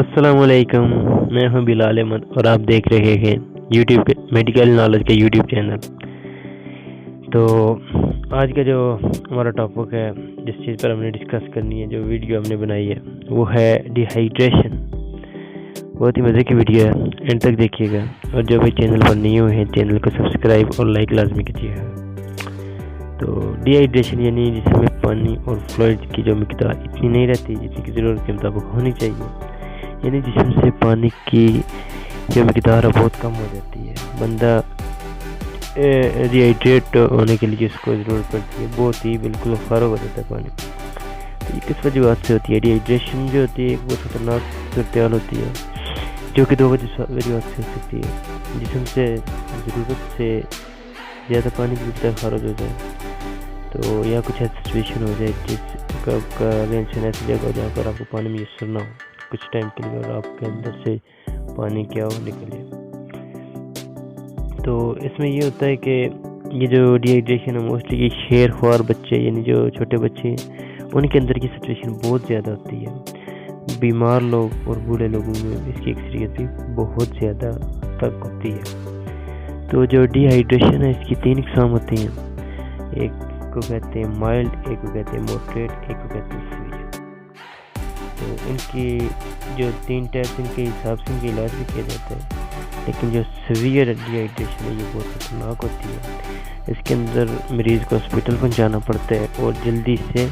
السلام علیکم، میں ہوں بلال احمد اور آپ دیکھ رہے ہیں یوٹیوب کے میڈیکل نالج کے یوٹیوب چینل۔ تو آج کا جو ہمارا ٹاپک ہے، جس چیز پر ہم نے ڈسکس کرنی ہے، جو ویڈیو ہم نے بنائی ہے، وہ ہے ڈی ہائیڈریشن۔ بہت ہی مزے کی ویڈیو ہے، اینڈ تک دیکھیے گا، اور جو بھی چینل پر نہیں ہوئے ہیں چینل کو سبسکرائب اور لائک لازمی کیجیے گا۔ تو ڈی ہائیڈریشن یعنی جس میں پانی اور فلوئڈ کی جو مقدار اتنی نہیں رہتی جتنی کی ضرورت کے مطابق ہونی چاہیے، یعنی جسم سے پانی کی جو مقدار ہے بہت کم ہو جاتی ہے۔ بندہ ری ہائیڈریٹ ہونے کے لیے اس کو ضرورت پڑتی ہے، بہت ہی بالکل فارغ ہو جاتا ہے پانی۔ تو یہ کس وجوہات سے ہوتی ہے؟ ڈی ہائیڈریشن جو ہوتی ہے ایک بہت خطرناک صورتحال ہوتی ہے، جو کہ دو وجوہات سے ہو سکتی ہے۔ جسم سے ضرورت سے زیادہ پانی کی مقدار خارج ہو جائے، تو یا کچھ ایسی سچویشن ہو جائے جس کا مینشن ایسی جگہ ہو جہاں پر آپ کو پانی میسر نہ ہو کچھ ٹائم کے لیے، اور آپ کے اندر سے پانی کیا ہو نکلے۔ تو اس میں یہ ہوتا ہے کہ یہ جو ڈی ہائیڈریشن ہے موسٹلی شیر خوار بچے، یعنی جو چھوٹے بچے ہیں، ان کے اندر کی سچویشن بہت زیادہ ہوتی ہے۔ بیمار لوگ اور بوڑھے لوگوں میں اس کی اکثریت بھی بہت زیادہ تک ہوتی ہے۔ تو جو ڈی ہائیڈریشن ہے اس کی 3 اقسام ہوتی ہیں، ایک کو کہتے ہیں مائلڈ، ایک کو کہتے ہیں موڈریٹ، ایک کو کہتے ہیں سیویئر۔ تو ان کی جو 3 ٹیپس ان کے حساب سے ان کا علاج بھی کیا جاتا ہے، لیکن جو سیویئر ڈی ہائیڈریشن ہے یہ بہت خطرناک ہوتی ہے۔ اس کے اندر مریض کو ہاسپٹل پہنچانا پڑتا ہے اور جلدی سے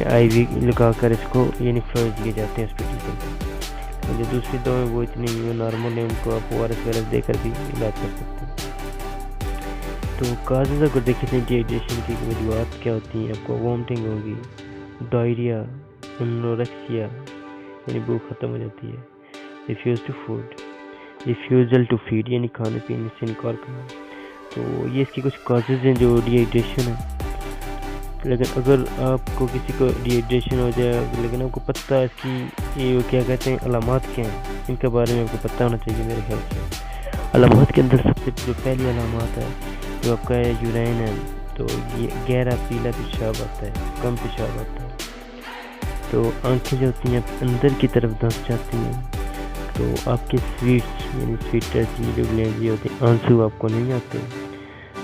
آئی وی لگا کر اس کو یعنی فلوئڈ دیے جاتے ہیں ہاسپٹل کے اندر۔ جو دوسری دو ہیں وہ اتنی نارمل ہیں، ان کو آپ ORS وغیرہ دے کر بھی علاج کر سکتے ہیں۔ تو کازز اگر دیکھیں ڈی ہائیڈریشن کی وجوہات کیا ہوتی ہیں، آپ کو وامٹنگ ہوگی، ڈائریا، انوریکسیا یعنی بھوک ختم ہو جاتی ہے، refuse to food, refusal to feed یعنی کھانے پینے سے انکار کرنا۔ تو یہ اس کی کچھ کازز ہیں جو ڈی ہائیڈریشن ہے۔ لیکن اگر آپ کو کسی کو ڈی ہائیڈریشن ہو جائے لیکن آپ کو پتہ ہے اس کی یہ کیا کہتے ہیں علامات کیا ہیں، ان کے بارے میں آپ کو پتہ ہونا چاہیے میرے خیال سے۔ علامات کے اندر سب سے جو پہلی علامات ہے جو آپ کا یورین ہے، تو یہ گہرا پیلا پیشاب آتا ہے، کم پیشاب آتا ہے۔ تو آنکھیں جو ہوتی ہیں اندر کی طرف دھنس جاتی ہیں۔ تو آپ کے سویٹس یعنی سویٹس جو گلینڈ ہوتے ہیں، آنسو آپ کو نہیں آتے۔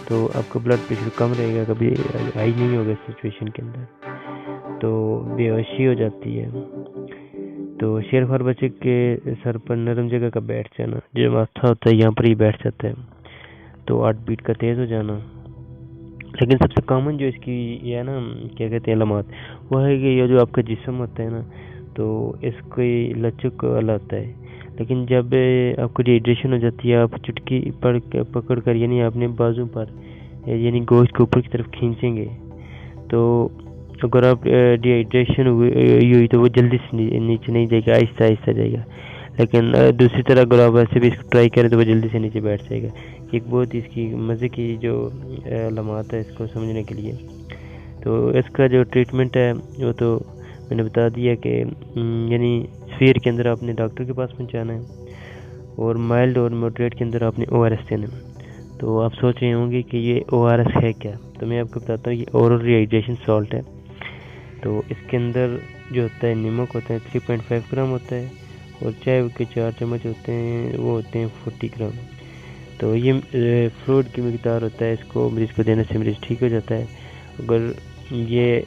تو آپ کا بلڈ پریشر کم رہے گا، کبھی ہائی نہیں ہوگا اس سچویشن کے اندر۔ تو بے ہوشی ہو جاتی ہے۔ تو شیر خوار بچے کے سر پر نرم جگہ کا بیٹھ جانا، جو ماتھا ہوتا ہے یہاں پر ہی بیٹھ جاتا ہے۔ تو ہارٹ بیٹ کا تیز ہو جانا۔ لیکن سب سے کامن جو اس کی یہ ہے نا کیا کہتے ہیں علامات، وہ ہے کہ یہ جو آپ کا جسم ہوتا ہے نا، تو اس کی لچک والا ہوتا ہے۔ لیکن جب آپ کو ڈی ہائیڈریشن ہو جاتی ہے، آپ چٹکی پکڑ کر یعنی اپنے بازو پر یعنی گوشت کے اوپر کی طرف کھینچیں گے، تو اگر آپ ڈی ہائیڈریشن ہوئی تو وہ جلدی سے نیچے نہیں جائے گا، آہستہ آہستہ جائے گا۔ لیکن دوسری طرح اگر آپ ایسے بھی اس کو ٹرائی کریں تو وہ جلدی سے نیچے بیٹھ جائے گا۔ ایک بہت اس کی مزے کی جو علامات ہے اس کو سمجھنے کے لیے۔ تو اس کا جو ٹریٹمنٹ ہے وہ تو میں نے بتا دیا کہ یعنی سفیر کے اندر آپ نے ڈاکٹر کے پاس پہنچانا ہے، اور مائلڈ اور موڈریٹ کے اندر آپ نے ORS دینا ہے۔ تو آپ سوچ رہے ہوں گے کہ یہ ORS ہے کیا، تو میں آپ کو بتاتا ہوں یہ اورل ری ہائیڈریشن سالٹ ہے۔ تو اس کے اندر جو ہوتا ہے نمک ہوتا ہے 3.5 گرام ہوتا ہے، اور چائے کے 4 چمچ ہوتے ہیں وہ ہوتے ہیں 40 گرام۔ تو یہ فلوئڈ کی مقدار ہوتا ہے، اس کو مریض کو دینے سے مریض ٹھیک ہو جاتا ہے۔ اگر یہ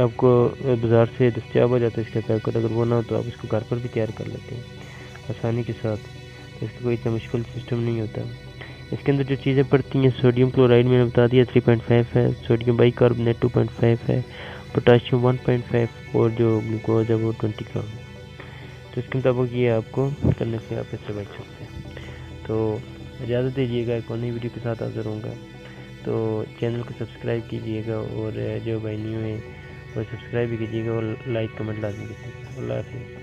آپ کو بازار سے دستیاب ہو جاتا ہے اس کا پیکٹ، اگر وہ نہ ہو تو آپ اس کو گھر پر بھی تیار کر لیتے ہیں آسانی کے ساتھ، اس کا کوئی اتنا مشکل سسٹم نہیں ہوتا۔ اس کے اندر جو چیزیں پڑتی ہیں، سوڈیم کلورائڈ میں نے بتا دیا 3.5 ہے، سوڈیم بائی کاربونیٹ 2.5 ہے، پوٹاشیم 1.5، اور جو گلوکوز ہے وہ 20 گرام ہے۔ تو اس کے مطابق یہ آپ کو کرنے سے آپ اس سے بچ سکتے ہیں۔ تو اجازت دیجیے گا، ایک اور نئی ویڈیو کے ساتھ حاضر ہوں گا۔ تو چینل کو سبسکرائب کیجیے گا، اور جو بھائی نیو ہیں وہ سبسکرائب بھی کیجیے گا، اور لائک کمنٹ لازمی کیجیے گا۔ اللہ حافظ۔